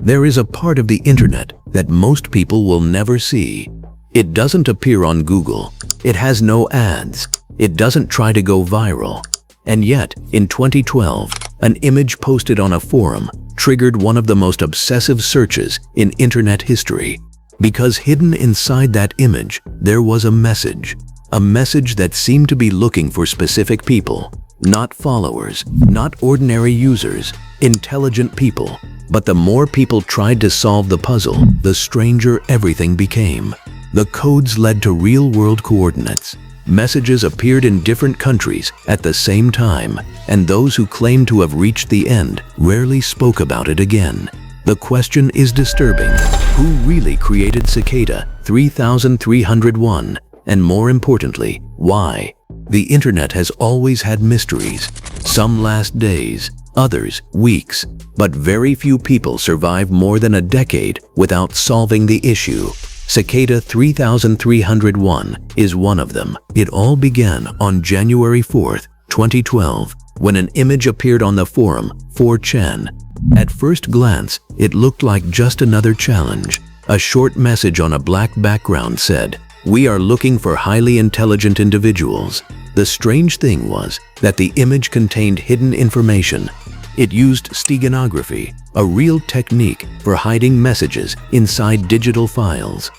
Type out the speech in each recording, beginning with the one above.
There is a part of the internet that most people will never see. It doesn't appear on Google. It has no ads. It doesn't try to go viral. And yet, in 2012, an image posted on a forum triggered one of the most obsessive searches in internet history. Because hidden inside that image, there was a message that seemed to be looking for specific people. Not followers, not ordinary users, intelligent people. But the more people tried to solve the puzzle, the stranger everything became. The codes led to real-world coordinates. Messages appeared in different countries at the same time, and those who claimed to have reached the end rarely spoke about it again. The question is disturbing. Who really created Cicada 3301? And more importantly, why? The internet has always had mysteries. Some last days, others weeks, but very few people survive more than a decade without solving the issue. Cicada 3301 is one of them. It all began on January 4th, 2012, when an image appeared on the forum 4chan. At first glance, it looked like just another challenge. A short message on a black background said, "We are looking for highly intelligent individuals." The strange thing was that the image contained hidden information. It used steganography, a real technique for hiding messages inside digital files.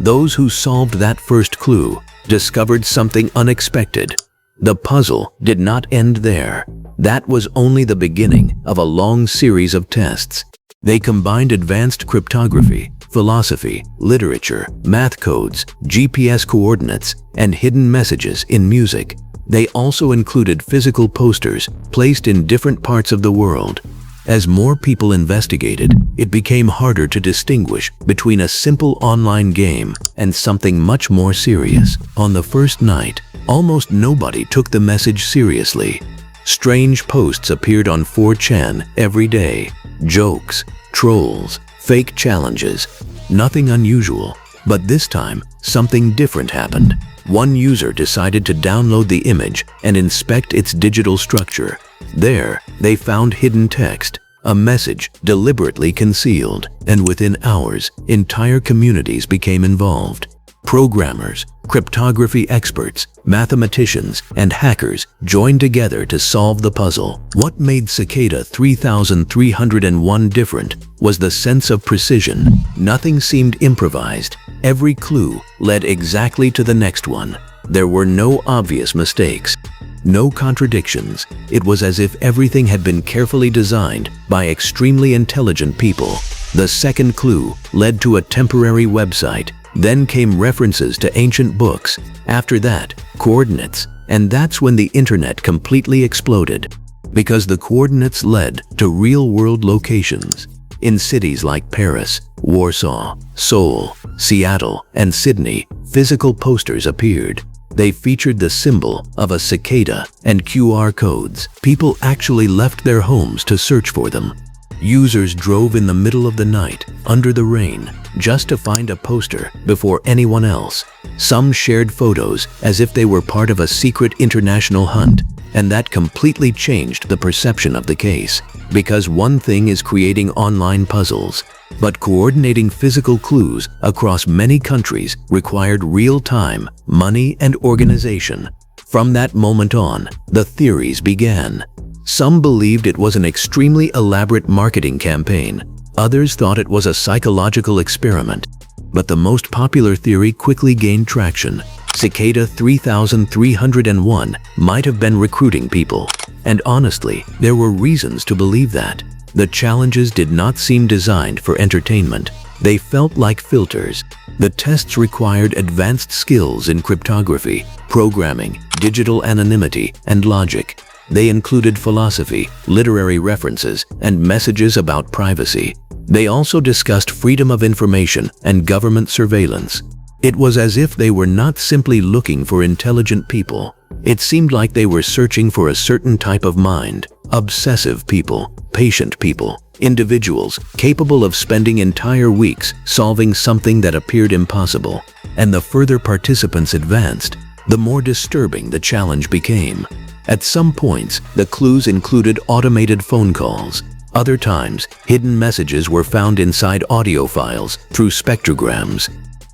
Those who solved that first clue discovered something unexpected. The puzzle did not end there. That was only the beginning of a long series of tests. They combined advanced cryptography, philosophy, literature, math codes, GPS coordinates, and hidden messages in music. They also included physical posters placed in different parts of the world. As more people investigated, it became harder to distinguish between a simple online game and something much more serious. On the first night, almost nobody took the message seriously. Strange posts appeared on 4chan every day. Jokes, trolls, fake challenges. Nothing unusual, but this time, something different happened. One user decided to download the image and inspect its digital structure. There, they found hidden text, a message deliberately concealed, and within hours, entire communities became involved. Programmers, cryptography experts, mathematicians, and hackers joined together to solve the puzzle. What made Cicada 3301 different was the sense of precision. Nothing seemed improvised. Every clue led exactly to the next one. There were no obvious mistakes, no contradictions. It was as if everything had been carefully designed by extremely intelligent people. The second clue led to a temporary website. Then came references to ancient books. After that, coordinates. And that's when the internet completely exploded. Because the coordinates led to real-world locations. In cities like Paris, Warsaw, Seoul, Seattle, and Sydney, physical posters appeared. They featured the symbol of a cicada and QR codes. People actually left their homes to search for them. Users drove in the middle of the night, under the rain, just to find a poster before anyone else. Some shared photos as if they were part of a secret international hunt, and that completely changed the perception of the case. Because one thing is creating online puzzles, but coordinating physical clues across many countries required real time, money, and organization. From that moment on, the theories began. Some believed it was an extremely elaborate marketing campaign. Others thought it was a psychological experiment. But the most popular theory quickly gained traction. Cicada 3301 might have been recruiting people. And honestly, there were reasons to believe that. The challenges did not seem designed for entertainment. They felt like filters. The tests required advanced skills in cryptography, programming, digital anonymity, and logic. They included philosophy, literary references, and messages about privacy. They also discussed freedom of information and government surveillance. It was as if they were not simply looking for intelligent people. It seemed like they were searching for a certain type of mind. Obsessive people, patient people, individuals capable of spending entire weeks solving something that appeared impossible. And the further participants advanced, the more disturbing the challenge became. At some points, the clues included automated phone calls, Other times, hidden messages were found inside audio files through spectrograms.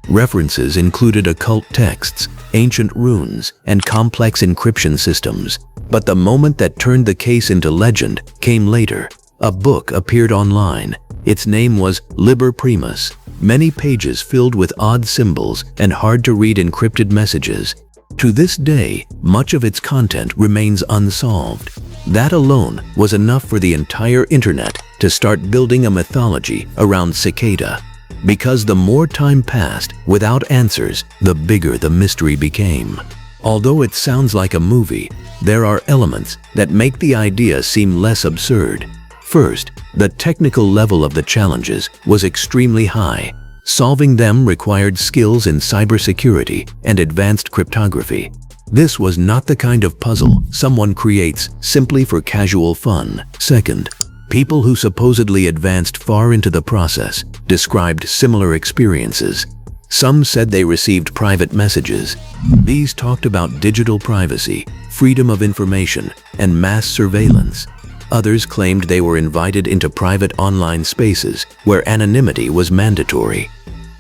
References included occult texts, ancient runes, and complex encryption systems. But the moment that turned the case into legend came later. A book appeared online. Its name was Liber Primus. Many pages filled with odd symbols and hard-to-read encrypted messages. To this day, much of its content remains unsolved. That alone was enough for the entire internet to start building a mythology around Cicada. Because the more time passed without answers, the bigger the mystery became. Although it sounds like a movie, there are elements that make the idea seem less absurd. First, the technical level of the challenges was extremely high. Solving them required skills in cybersecurity and advanced cryptography. This was not the kind of puzzle someone creates simply for casual fun. Second, people who supposedly advanced far into the process described similar experiences. Some said they received private messages. These talked about digital privacy, freedom of information, and mass surveillance. Others claimed they were invited into private online spaces where anonymity was mandatory.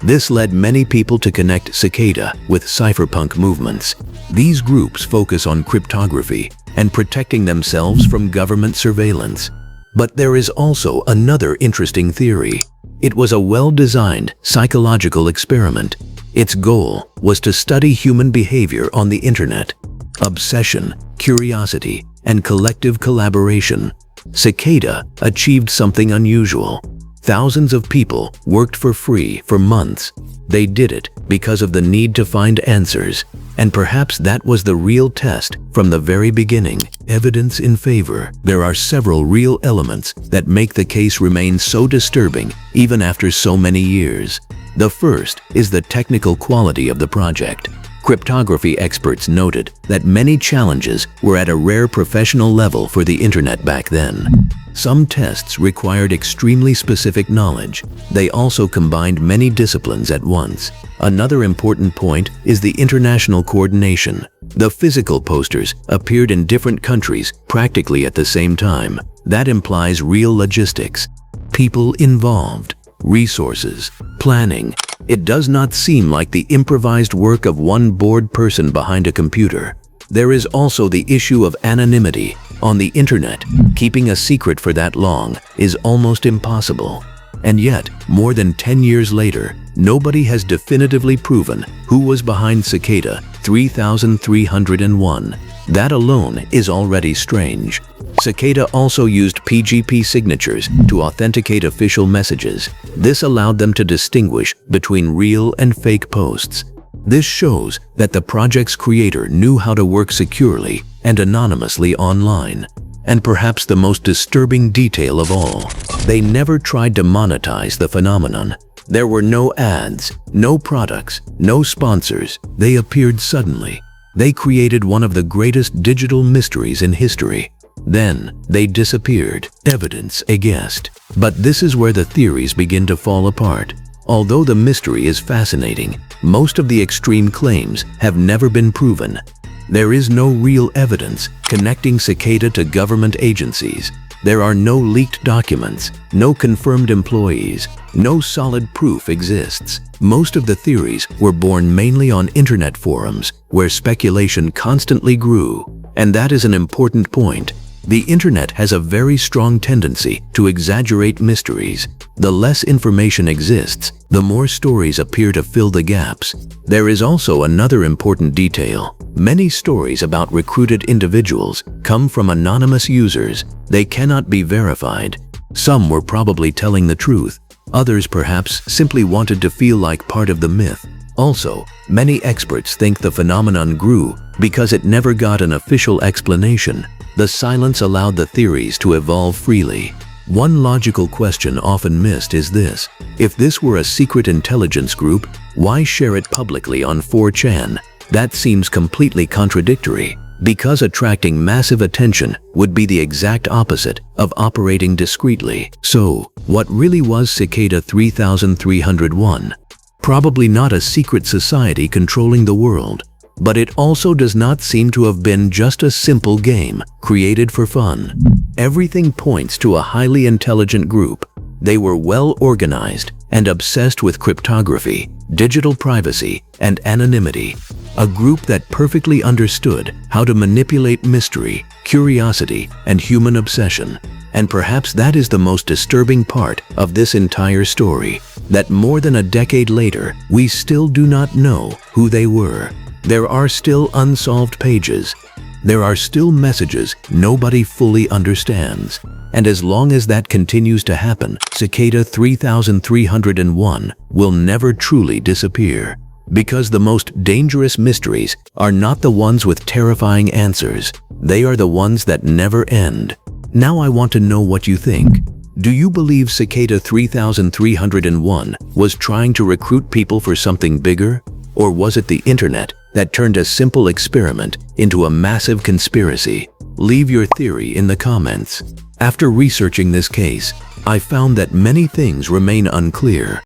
This led many people to connect Cicada with cypherpunk movements. These groups focus on cryptography and protecting themselves from government surveillance. But there is also another interesting theory. It was a well-designed psychological experiment. Its goal was to study human behavior on the internet. Obsession, curiosity, and collective collaboration. Cicada achieved something unusual. Thousands of people worked for free for months. They did it because of the need to find answers. And perhaps that was the real test from the very beginning. Evidence in favor. There are several real elements that make the case remain so disturbing even after so many years. The first is the technical quality of the project. Cryptography experts noted that many challenges were at a rare professional level for the internet back then. Some tests required extremely specific knowledge. They also combined many disciplines at once. Another important point is the international coordination. The physical posters appeared in different countries practically at the same time. That implies real logistics. People involved, resources, planning. It does not seem like the improvised work of one bored person behind a computer. There is also the issue of anonymity. On the internet, keeping a secret for that long is almost impossible. And yet, more than 10 years later, nobody has definitively proven who was behind Cicada 3301. That alone is already strange. Cicada also used PGP signatures to authenticate official messages. This allowed them to distinguish between real and fake posts. This shows that the project's creator knew how to work securely and anonymously online. And perhaps the most disturbing detail of all, they never tried to monetize the phenomenon. There were no ads, no products, no sponsors. They appeared suddenly. They created one of the greatest digital mysteries in history. Then they disappeared. Evidence a guest. But this is where the theories begin to fall apart. Although the mystery is fascinating, most of the extreme claims have never been proven. There is no real evidence connecting Cicada to government agencies. There are no leaked documents, no confirmed employees, no solid proof exists. Most of the theories were born mainly on internet forums where speculation constantly grew. And that is an important point. The internet has a very strong tendency to exaggerate mysteries. The less information exists, the more stories appear to fill the gaps. There is also another important detail. Many stories about recruited individuals come from anonymous users. They cannot be verified. Some were probably telling the truth. Others perhaps simply wanted to feel like part of the myth. Also, many experts think the phenomenon grew because it never got an official explanation. The silence allowed the theories to evolve freely. One logical question often missed is this: if this were a secret intelligence group, why share it publicly on 4chan? That seems completely contradictory, because attracting massive attention would be the exact opposite of operating discreetly. So, what really was Cicada 3301? Probably not a secret society controlling the world. But it also does not seem to have been just a simple game created for fun. Everything points to a highly intelligent group. They were well organized and obsessed with cryptography, digital privacy, and anonymity. A group that perfectly understood how to manipulate mystery, curiosity, and human obsession. And perhaps that is the most disturbing part of this entire story, that more than a decade later, we still do not know who they were. There are still unsolved pages. There are still messages nobody fully understands. And as long as that continues to happen, Cicada 3301 will never truly disappear. Because the most dangerous mysteries are not the ones with terrifying answers. They are the ones that never end. Now I want to know what you think. Do you believe Cicada 3301 was trying to recruit people for something bigger? Or was it the internet that turned a simple experiment into a massive conspiracy? Leave your theory in the comments. After researching this case, I found that many things remain unclear.